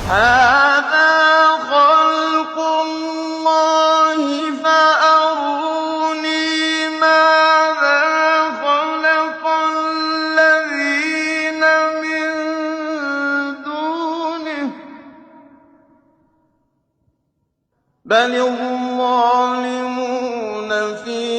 هَٰذَا خَلْقُ اللَّهِ فَأَرُونِي مَاذَا خَلَقَ الَّذِينَ مِن دُونِهِ ۚ بَلِ الظَّالِمُونَ فِي